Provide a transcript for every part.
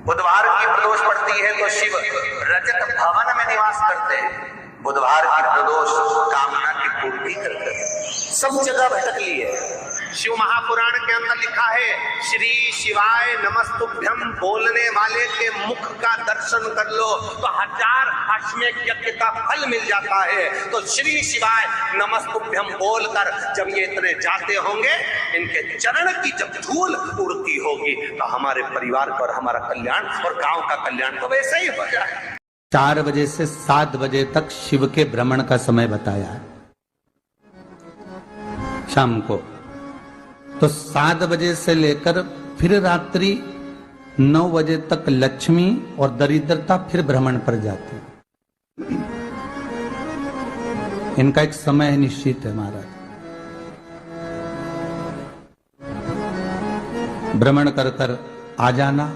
बुधवार की प्रदोष पड़ती है तो शिव रजत भवन में निवास करते हैं। बुधवार की प्रदोष कामना की पूर्ति करते हैं। सब जगह भटक ली है। शिव महापुराण के अंदर लिखा है, श्री शिवाय नमस्तुभ्यम बोलने वाले के मुख का दर्शन कर लो तो 1000 अश्वमेध यज्ञ का फल मिल जाता है। तो श्री शिवाय नमस्तुभ्यम बोलकर जब ये इतने जाते होंगे, इनके चरण की जब धूल उड़ती होगी तो हमारे परिवार का और हमारा कल्याण और गांव का कल्याण तो वैसे ही हो जाए। 4 बजे से 7 बजे तक शिव के भ्रमण का समय बताया है शाम को। तो 7 बजे से लेकर फिर रात्रि 9 बजे तक लक्ष्मी और दरिद्रता फिर भ्रमण पर जाती है। इनका एक समय निश्चित है महाराज। भ्रमण कर कर आ जाना।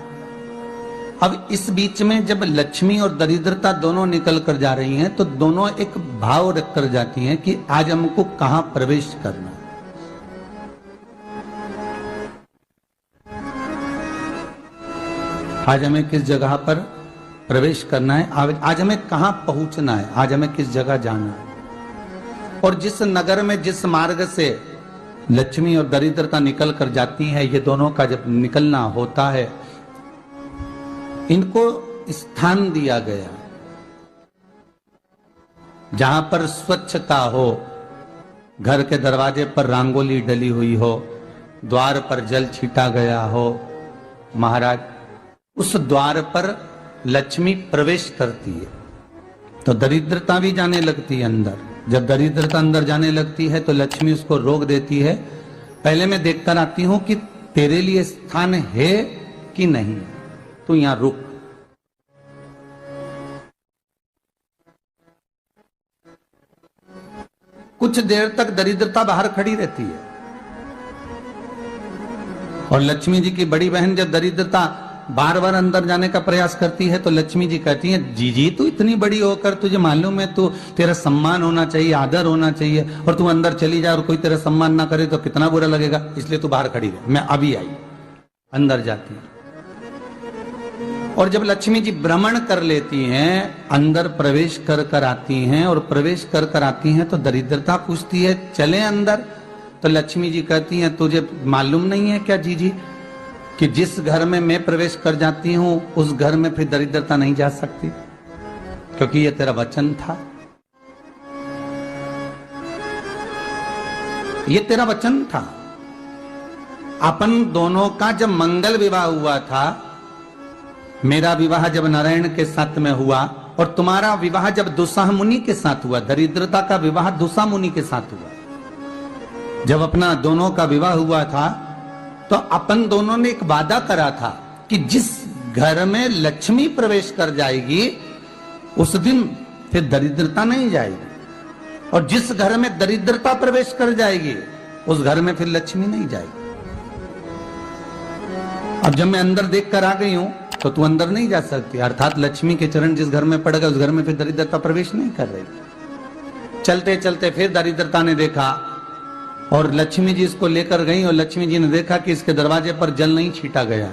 अब इस बीच में जब लक्ष्मी और दरिद्रता दोनों निकल कर जा रही हैं तो दोनों एक भाव रख कर जाती हैं कि आज हमको कहां प्रवेश करना। आज हमें किस जगह पर प्रवेश करना है, आज हमें कहां पहुंचना है, आज हमें किस जगह जाना है। और जिस नगर में जिस मार्ग से लक्ष्मी और दरिद्रता निकल कर जाती है, ये दोनों का जब निकलना होता है, इनको स्थान दिया गया जहां पर स्वच्छता हो, घर के दरवाजे पर रंगोली डली हुई हो, द्वार पर जल छीटा गया हो। महाराज, उस द्वार पर लक्ष्मी प्रवेश करती है तो दरिद्रता भी जाने लगती है अंदर। जब दरिद्रता अंदर जाने लगती है तो लक्ष्मी उसको रोक देती है। पहले मैं देखकर आती हूं कि तेरे लिए स्थान है कि नहीं, तू यहां रुक। कुछ देर तक दरिद्रता बाहर खड़ी रहती है और लक्ष्मी जी की बड़ी बहन जब दरिद्रता बार बार अंदर जाने का प्रयास करती है तो लक्ष्मी जी कहती हैं, जीजी तू इतनी बड़ी होकर तुझे मालूम है तू तेरा सम्मान होना चाहिए, आदर होना चाहिए, और तू अंदर चली जाए और कोई तेरा सम्मान ना करे तो कितना बुरा लगेगा, इसलिए तू बाहर खड़ी रहे। मैं अभी आई। अंदर जाती है और जब लक्ष्मी जी भ्रमण कर लेती हैं, अंदर प्रवेश कर कर आती हैं और प्रवेश कर कर आती हैं तो दरिद्रता पूछती है चले अंदर। तो लक्ष्मी जी कहती हैं, तुझे मालूम नहीं है क्या जीजी कि जिस घर में मैं प्रवेश कर जाती हूं उस घर में फिर दरिद्रता नहीं जा सकती, क्योंकि ये तेरा वचन था, ये तेरा वचन था। अपन दोनों का जब मंगल विवाह हुआ था, मेरा विवाह जब नारायण के साथ में हुआ और तुम्हारा विवाह जब दुस्साह मुनि के साथ हुआ, दरिद्रता का विवाह दुस्साह मुनि के साथ हुआ। जब अपना दोनों का विवाह हुआ था तो अपन दोनों ने एक वादा करा था कि जिस घर में लक्ष्मी प्रवेश कर जाएगी उस दिन फिर दरिद्रता नहीं जाएगी, और जिस घर में दरिद्रता प्रवेश कर जाएगी उस घर में फिर लक्ष्मी नहीं जाएगी। अब जब मैं अंदर देख कर आ गई हूं तो तू अंदर नहीं जा सकती, अर्थात लक्ष्मी के चरण जिस घर में पड़ गए उस घर में फिर दरिद्रता प्रवेश नहीं कर रही। चलते चलते फिर दरिद्रता ने देखा और लक्ष्मी जी इसको लेकर गई और लक्ष्मी जी ने देखा कि इसके दरवाजे पर जल नहीं छीटा गया,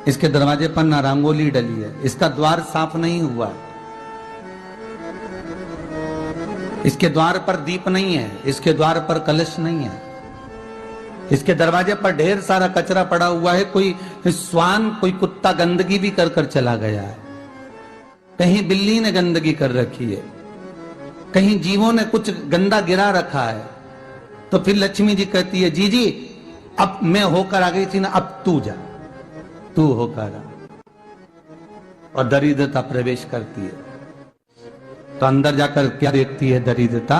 इसके दरवाजे पर ना रंगोली डली है, इसका द्वार साफ नहीं हुआ, इसके द्वार पर दीप नहीं है, इसके द्वार पर कलश नहीं है, इसके दरवाजे पर ढेर सारा कचरा पड़ा हुआ है, कोई स्वान कोई कुत्ता गंदगी भी कर कर चला गया है, कहीं बिल्ली ने गंदगी कर रखी है, कहीं जीवों ने कुछ गंदा गिरा रखा है। तो फिर लक्ष्मी जी कहती है, जीजी अब मैं होकर आ गई थी ना, अब तू जा, तू होकर आ। और दरिद्रता प्रवेश करती है तो अंदर जाकर क्या देखती है दरिद्रता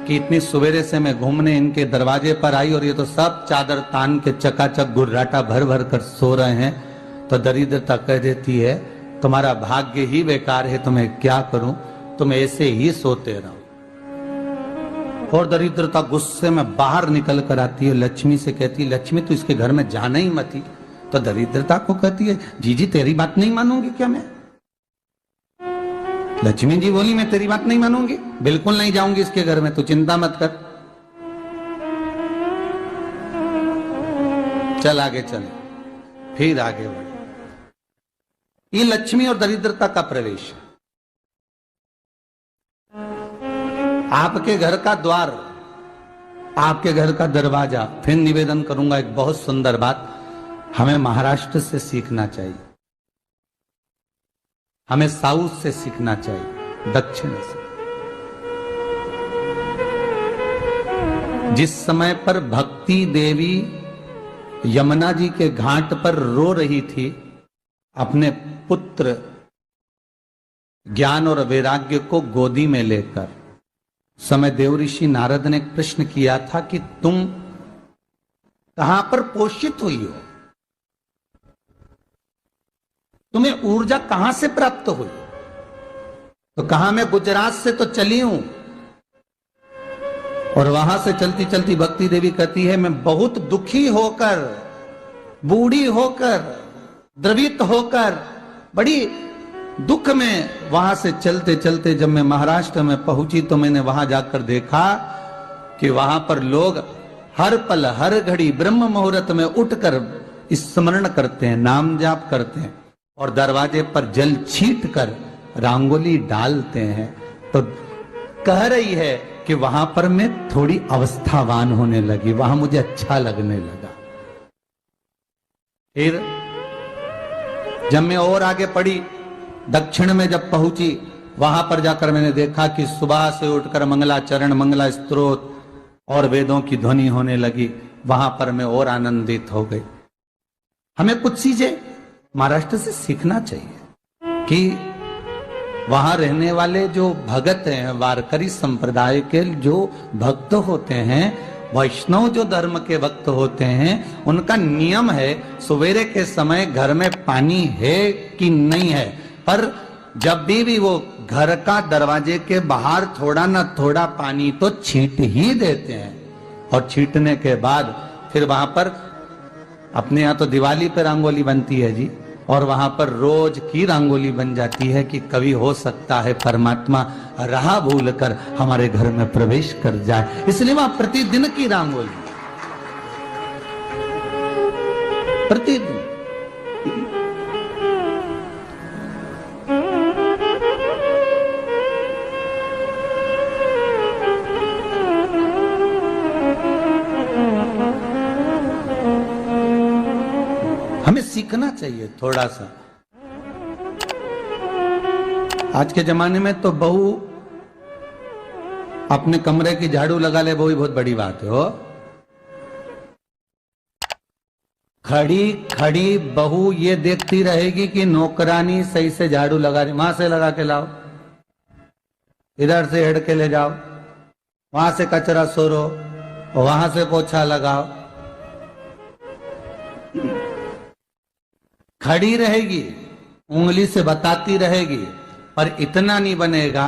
कि इतनी सवेरे से मैं घूमने इनके दरवाजे पर आई और ये तो सब चादर तान के चकाचक गुर्राटा भर भर कर सो रहे हैं। तो दरिद्रता कह देती है, तुम्हारा भाग्य ही बेकार है, तुम्हें क्या करूं, तुम ऐसे ही सोते रहो। और दरिद्रता गुस्से में बाहर निकल कर आती है, लक्ष्मी से कहती है, लक्ष्मी तू इसके घर में जाना ही मत। तो दरिद्रता को कहती है, जीजी तेरी बात नहीं मानूंगी क्या मैं? लक्ष्मी जी बोली, मैं तेरी बात नहीं मानूंगी, बिल्कुल नहीं जाऊंगी इसके घर में, तू चिंता मत कर, चल आगे चल। फिर आगे बढ़े। ये लक्ष्मी और दरिद्रता का प्रवेश है। आपके घर का द्वार, आपके घर का दरवाजा। फिर निवेदन करूंगा एक बहुत सुंदर बात, हमें महाराष्ट्र से सीखना चाहिए, हमें साउथ से सीखना चाहिए, दक्षिण से। जिस समय पर भक्ति देवी यमुना जी के घाट पर रो रही थी अपने पुत्र ज्ञान और वैराग्य को गोदी में लेकर, समय देव ऋषि नारद ने प्रश्न किया था कि तुम कहां पर पोषित हुई हो, तुम्हें ऊर्जा कहां से प्राप्त हुई? तो कहा मैं गुजरात से तो चली हूं। और वहां से चलती चलती भक्ति देवी कहती है मैं बहुत दुखी होकर, बूढ़ी होकर, द्रवित होकर, बड़ी दुख में वहां से चलते चलते जब मैं महाराष्ट्र में पहुंची तो मैंने वहां जाकर देखा कि वहां पर लोग हर पल हर घड़ी ब्रह्म मुहूर्त में उठकर स्मरण करते हैं, नाम जाप करते हैं और दरवाजे पर जल छीट कर रंगोली डालते हैं। तो कह रही है कि वहां पर मैं थोड़ी अवस्थावान होने लगी, वहां मुझे अच्छा लगने लगा। फिर जब मैं और आगे पढ़ी, दक्षिण में जब पहुंची, वहां पर जाकर मैंने देखा कि सुबह से उठकर मंगलाचरण, मंगला स्तोत्र और वेदों की ध्वनि होने लगी। वहां पर मैं और आनंदित हो गई। हमें कुछ चीजें महाराष्ट्र से सीखना चाहिए कि वहां रहने वाले जो भगत हैं, वारकरी संप्रदाय के जो भक्त होते हैं, वैष्णव जो धर्म के भक्त होते हैं, उनका नियम है सवेरे के समय घर में पानी है कि नहीं है, पर जब भी वो घर का दरवाजे के बाहर थोड़ा ना थोड़ा पानी तो छींट ही देते हैं। और छींटने के बाद फिर वहां पर अपने यहाँ तो दिवाली पे रंगोली बनती है जी, और वहां पर रोज की रंगोली बन जाती है कि कभी हो सकता है परमात्मा राह भूल कर हमारे घर में प्रवेश कर जाए, इसलिए वहां प्रतिदिन की रंगोली, प्रतिदिन। हमें सीखना चाहिए थोड़ा सा। आज के जमाने में तो बहू अपने कमरे की झाड़ू लगा ले, वो ही बहुत बड़ी बात है। हो खड़ी खड़ी बहू ये देखती रहेगी कि नौकरानी सही से झाड़ू लगा रही, वहां से लगा के लाओ, इधर से हेड के ले जाओ, वहां से कचरा सोरो, वहां से पोछा लगाओ। खड़ी रहेगी, उंगली से बताती रहेगी, पर इतना नहीं बनेगा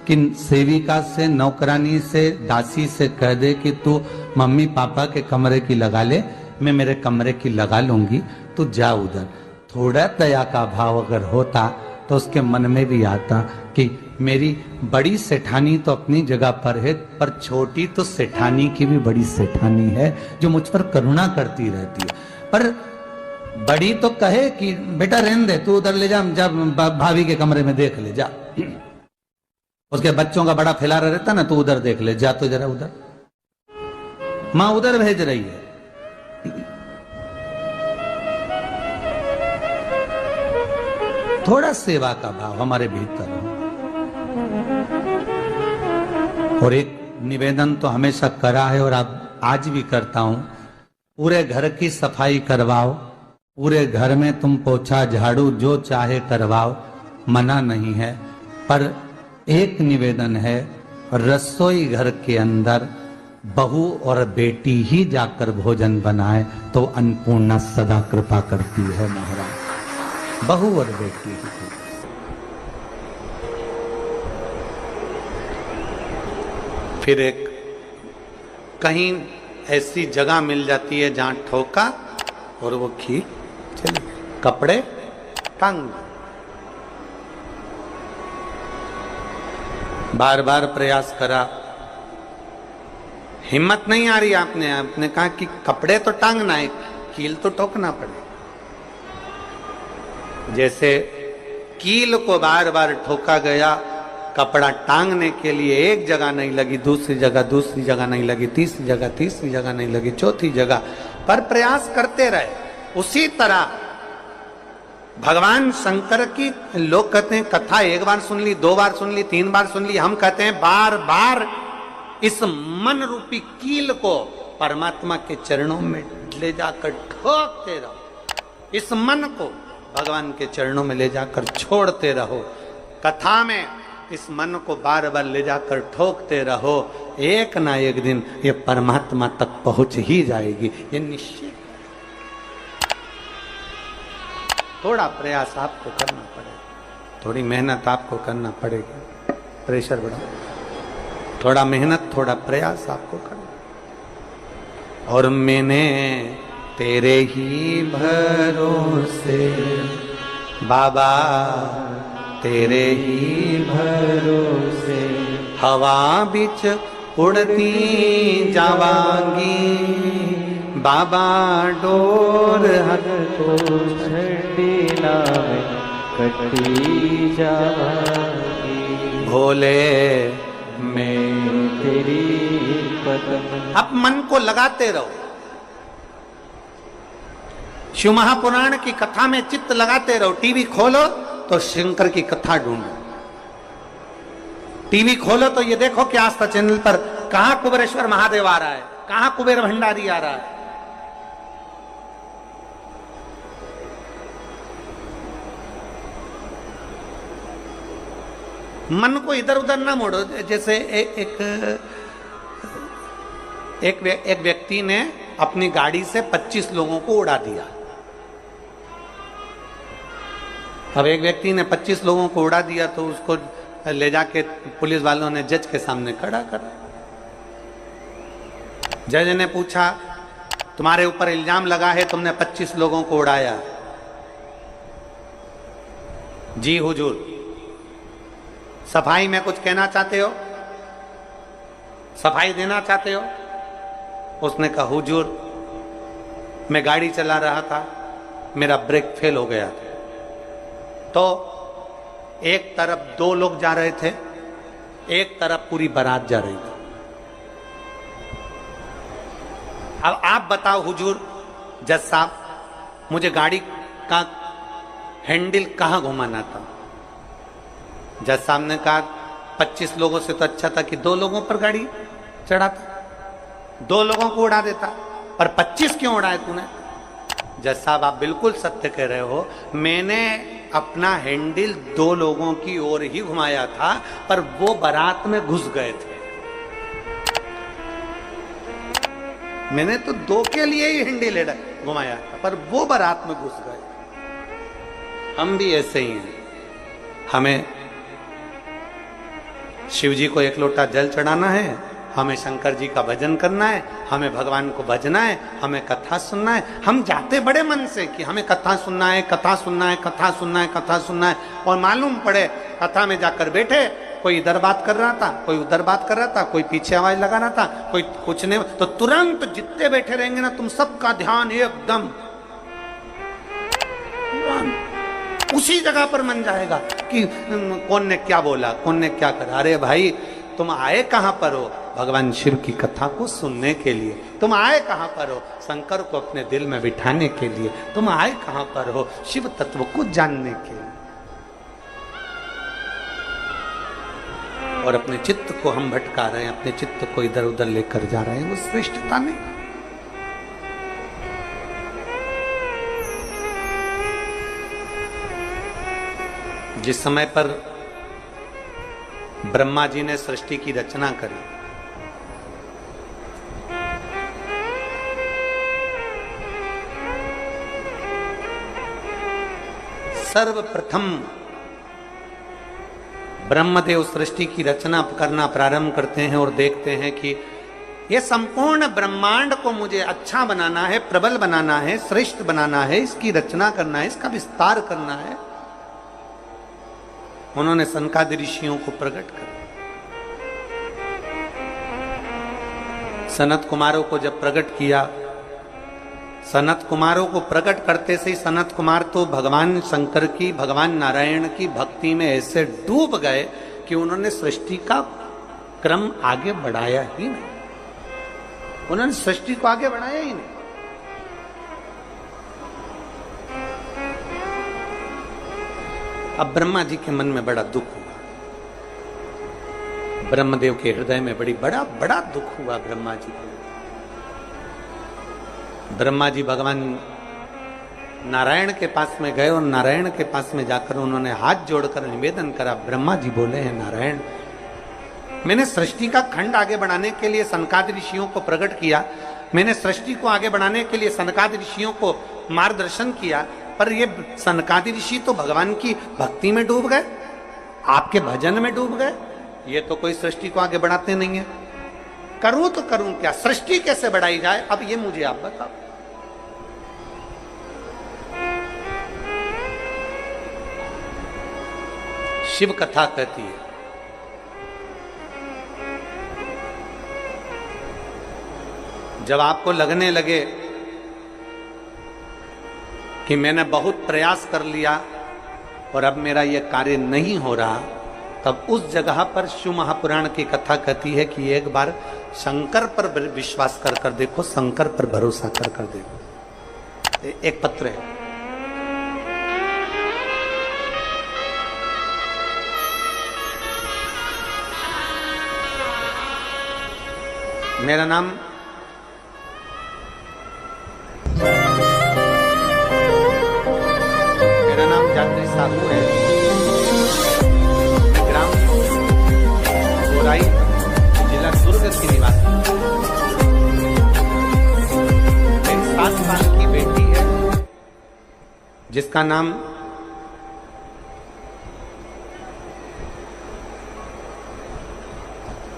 कि सेविका से, नौकरानी से, दासी से कह दे कि तू मम्मी पापा के कमरे की लगा ले, मैं मेरे कमरे की लगा लूंगी, तू जा उधर। थोड़ा दया का भाव अगर होता तो उसके मन में भी आता कि मेरी बड़ी सेठानी तो अपनी जगह पर है, पर छोटी तो सेठानी की भी बड़ी सेठानी है जो मुझ पर करुणा करती रहती है। पर बड़ी तो कहे कि बेटा रहने दे, तू उधर ले जा, जब भाभी के कमरे में देख ले जा। उसके बच्चों का बड़ा फैलारा रहता ना, तू उधर देख ले जा, तो जरा उधर, मां उधर भेज रही है। थोड़ा सेवा का भाव हमारे भीतर हो। और एक निवेदन तो हमेशा करा है और अब आज भी करता हूं, पूरे घर की सफाई करवाओ, पूरे घर में तुम पोछा झाड़ू जो चाहे करवाओ, मना नहीं है। पर एक निवेदन है, रसोई घर के अंदर बहू और बेटी ही जाकर भोजन बनाए तो अन्नपूर्णा सदा कृपा करती है महाराज। बहू और बेटी ही। फिर एक कहीं ऐसी जगह मिल जाती है जहां ठोका और वो खींच चली, कपड़े टांग, बार बार प्रयास करा, हिम्मत नहीं आ रही। आपने कहा कि कपड़े तो टांगना है, कील तो ठोकना पड़े। जैसे कील को बार बार ठोका गया, कपड़ा टांगने के लिए एक जगह नहीं लगी, दूसरी जगह नहीं लगी, तीसरी जगह नहीं लगी, चौथी जगह पर प्रयास करते रहे। उसी तरह भगवान शंकर की लोग कहते हैं कथा एक बार सुन ली, 2 बार सुन ली, 3 बार सुन ली, हम कहते हैं बार बार इस मन रूपी कील को परमात्मा के चरणों में ले जाकर ठोकते रहो, इस मन को भगवान के चरणों में ले जाकर छोड़ते रहो। कथा में इस मन को बार बार ले जाकर ठोकते रहो, एक ना एक दिन ये परमात्मा तक पहुंच ही जाएगी, ये निश्चित। थोड़ा प्रयास आपको करना पड़ेगा, थोड़ी मेहनत आपको करना पड़ेगी, प्रेशर बढ़ाओ, थोड़ा मेहनत थोड़ा प्रयास आपको करना। और मैंने तेरे ही भरोसे बाबा, तेरे ही भरोसे हवा बिच उड़ती जावांगी, बाबा डोर हर तो छड़ीला में कटी जावांगी, भोले मैं तेरी कदम। अब मन को लगाते रहो, शिव महापुराण की कथा में चित्त लगाते रहो। टीवी खोलो तो शंकर की कथा ढूंढो, टीवी खोलो तो ये देखो कि आस्था चैनल पर कहां कुबेरेश्वर महादेव आ रहा है, कहां कुबेर भंडारी आ रहा है। मन को इधर उधर ना मोड़ो। जैसे एक व्यक्ति ने अपनी गाड़ी से 25 लोगों को उड़ा दिया। अब एक व्यक्ति ने 25 लोगों को उड़ा दिया तो उसको ले जाके पुलिस वालों ने जज के सामने खड़ा करा। जज ने पूछा तुम्हारे ऊपर इल्जाम लगा है तुमने 25 लोगों को उड़ाया। जी हुजूर, सफाई में कुछ कहना चाहते हो, सफाई देना चाहते हो? उसने कहा हुजूर मैं गाड़ी चला रहा था, मेरा ब्रेक फेल हो गया था, तो एक तरफ 2 लोग जा रहे थे, एक तरफ पूरी बारात जा रही थी। अब आप बताओ हुजूर जज साहब, मुझे गाड़ी का हैंडल कहां घुमाना था? जज साहब ने कहा 25 लोगों से तो अच्छा था कि 2 लोगों पर गाड़ी चढ़ाता, 2 लोगों को उड़ा देता, पर 25 क्यों उड़ाए तूने? जज साहब आप बिल्कुल सत्य कह रहे हो, मैंने अपना हैंडल 2 लोगों की ओर ही घुमाया था, पर वो बारात में घुस गए थे। मैंने तो 2 के लिए ही हैंडल घुमाया था, पर वो बारात में घुस गए। हम भी ऐसे ही हैं, हमें शिव जी को 1 लोटा जल चढ़ाना है, हमें शंकर जी का भजन करना है, हमें भगवान को भजना है, हमें कथा सुनना है। हम जाते बड़े मन से कि हमें कथा सुनना है, कथा सुनना है, कथा सुनना है, कथा सुनना है, और मालूम पड़े कथा में जाकर बैठे, कोई इधर बात कर रहा था, कोई उधर बात कर रहा था, कोई पीछे आवाज लगा रहा था, कोई कुछ नहीं, तो तुरंत जितने बैठे रहेंगे ना तुम सबका ध्यान एकदम उसी जगह पर मन जाएगा कि कौन ने क्या बोला, कौन ने क्या करा। अरे भाई तुम आए कहां पर हो? भगवान शिव की कथा को सुनने के लिए। तुम आए कहां पर हो? शंकर को अपने दिल में बिठाने के लिए। तुम आए कहां पर हो? शिव तत्व को जानने के लिए। और अपने चित्त को हम भटका रहे हैं, अपने चित्त को इधर उधर लेकर जा रहे हैं, वो श्रेष्ठता नहीं। जिस समय पर ब्रह्मा जी ने सृष्टि की रचना करी, सर्वप्रथम ब्रह्मदेव सृष्टि की रचना करना प्रारंभ करते हैं और देखते हैं कि यह संपूर्ण ब्रह्मांड को मुझे अच्छा बनाना है, प्रबल बनाना है, श्रेष्ठ बनाना है, इसकी रचना करना है, इसका विस्तार करना है। उन्होंने सनकादि ऋषियों को प्रकट कर, सनत कुमारों को जब प्रकट किया, सनत कुमारों को प्रकट करते से ही सनत कुमार तो भगवान शंकर की, भगवान नारायण की भक्ति में ऐसे डूब गए कि उन्होंने सृष्टि का क्रम आगे बढ़ाया ही नहीं। उन्होंने सृष्टि को आगे बढ़ाया ही नहीं। अब ब्रह्मा जी के मन में बड़ा दुख हुआ, ब्रह्मदेव के हृदय में बड़ा बड़ा दुख हुआ ब्रह्मा जी को। ब्रह्मा जी भगवान नारायण के पास में गए और नारायण के पास में जाकर उन्होंने हाथ जोड़कर निवेदन करा। ब्रह्मा जी बोले हैं, नारायण, मैंने सृष्टि का खंड आगे बढ़ाने के लिए सनकादि ऋषियों को प्रकट किया, मैंने सृष्टि को आगे बढ़ाने के लिए सनकादि ऋषियों को मार्गदर्शन किया, पर ये सनकादि ऋषि तो भगवान की भक्ति में डूब गए, आपके भजन में डूब गए, ये तो कोई सृष्टि को आगे बढ़ाते नहीं है। करूं तो करूं क्या, सृष्टि कैसे बढ़ाई जाए, अब ये मुझे आप बताओ। शिव कथा कहती है, जब आपको लगने लगे कि मैंने बहुत प्रयास कर लिया और अब मेरा यह कार्य नहीं हो रहा, तब उस जगह पर शिव महापुराण की कथा कहती है कि एक बार शंकर पर विश्वास कर देखो, शंकर पर भरोसा कर देखो। एक पत्र है, मेरा नाम जात्री साहू है, ग्राम बोराई, जिला दुर्ग की निवासी। मेरी 7 साल की बेटी है जिसका नाम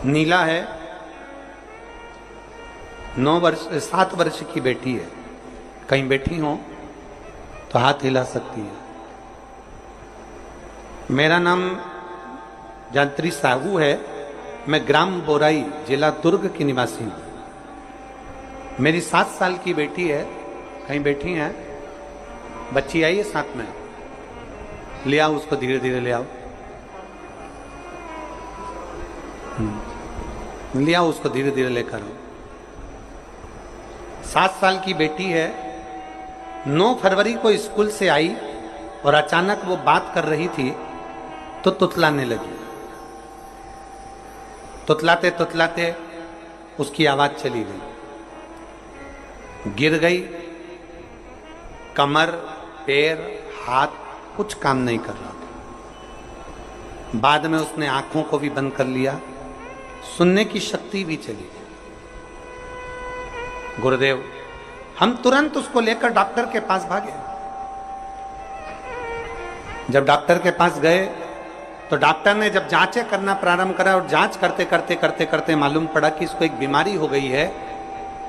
नीला है। 7 वर्ष की बेटी है। कहीं बैठी हो तो हाथ हिला सकती है। मेरा नाम जात्री साहू है, मैं ग्राम बोराई, जिला दुर्ग की निवासी हूं। मेरी 7 साल की बेटी है, कहीं बैठी है, बच्ची आई है साथ में, ले आओ उसको, धीरे धीरे ले आओ, ले आओ उसको, धीरे धीरे लेकर आओ। 7 साल की बेटी है, 9 फरवरी को स्कूल से आई और अचानक वो बात कर रही थी तो तुतलाने लगी। तुतलाते तुतलाते उसकी आवाज चली गई, गिर गई, कमर, पैर, हाथ कुछ काम नहीं कर रहा था। बाद में उसने आंखों को भी बंद कर लिया, सुनने की शक्ति भी चली गई। गुरुदेव, हम तुरंत उसको लेकर डॉक्टर के पास भागे। जब डॉक्टर के पास गए तो डॉक्टर ने जब जांचें करना प्रारंभ करा और जांच करते करते करते करते मालूम पड़ा कि इसको एक बीमारी हो गई है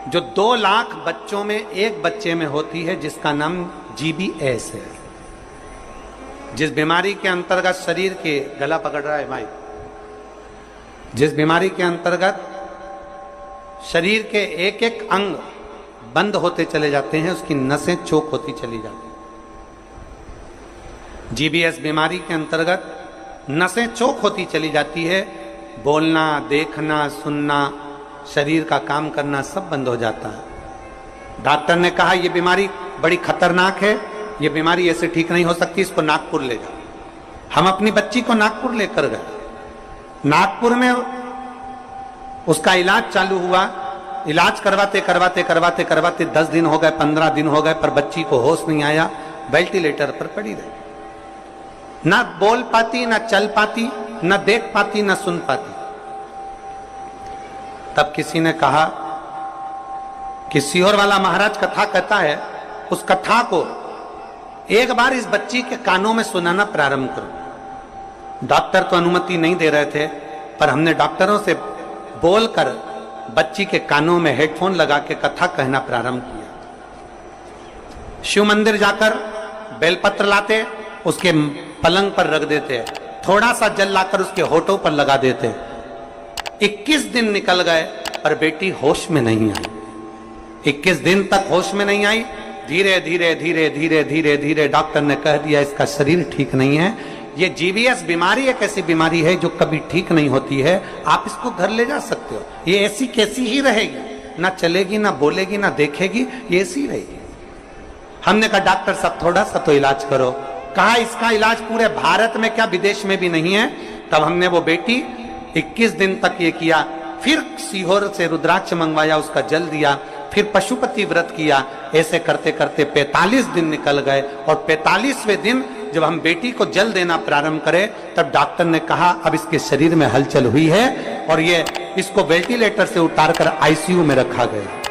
जो 2 लाख बच्चों में एक बच्चे में होती है, जिसका नाम GBS है। जिस बीमारी के अंतर्गत शरीर के, गला पकड़ रहा है भाई, जिस बीमारी के अंतर्गत शरीर के एक एक अंग बंद होते चले जाते हैं, उसकी नसें चोक होती चली जाती हैं। GBS बीमारी के अंतर्गत नसें चोक होती चली जाती है, बोलना, देखना, सुनना, शरीर का काम करना सब बंद हो जाता है। डॉक्टर ने कहा यह बीमारी बड़ी खतरनाक है, यह बीमारी ऐसे ठीक नहीं हो सकती, इसको नागपुर ले जाओ। हम अपनी बच्ची को नागपुर लेकर गए। नागपुर में उसका इलाज चालू हुआ। इलाज करवाते करवाते करवाते करवाते 10 दिन हो गए, 15 दिन हो गए, पर बच्ची को होश नहीं आया, वेंटिलेटर पर पड़ी रही। ना बोल पाती, ना चल पाती, ना देख पाती, ना सुन पाती। तब किसी ने कहा कि सीहोर वाला महाराज कथा कहता है, उस कथा को एक बार इस बच्ची के कानों में सुनाना प्रारंभ करो। डॉक्टर तो अनुमति नहीं दे रहे थे, पर हमने डॉक्टरों से बोलकर बच्ची के कानों में हेडफोन लगा के कथा कहना प्रारंभ किया। शिव मंदिर जाकर बेलपत्र लाते, उसके पलंग पर रख देते, थोड़ा सा जल लाकर उसके होठों पर लगा देते। 21 दिन निकल गए पर बेटी होश में नहीं आई। 21 दिन तक होश में नहीं आई। धीरे धीरे धीरे धीरे धीरे धीरे डॉक्टर ने कह दिया इसका शरीर ठीक नहीं है, ये जीवीएस बीमारी एक ऐसी बीमारी है जो कभी ठीक नहीं होती है, आप इसको घर ले जा सकते हो, ये ऐसी कैसी ही रहेगी, ना चलेगी ना बोलेगी ना देखेगी, ये ऐसी रहेगी। हमने कहा डॉक्टर साहब थोड़ा सा तो इलाज करो। कहा इसका इलाज पूरे भारत में क्या विदेश में भी नहीं है। तब हमने वो बेटी 21 दिन तक ये किया, फिर सीहोर से रुद्राक्ष मंगवाया, उसका जल दिया, फिर पशुपति व्रत किया। ऐसे करते करते 45 दिन निकल गए और 45वें दिन जब हम बेटी को जल देना प्रारंभ करें तब डॉक्टर ने कहा अब इसके शरीर में हलचल हुई है और ये इसको वेंटिलेटर से उतारकर आईसीयू में रखा गया।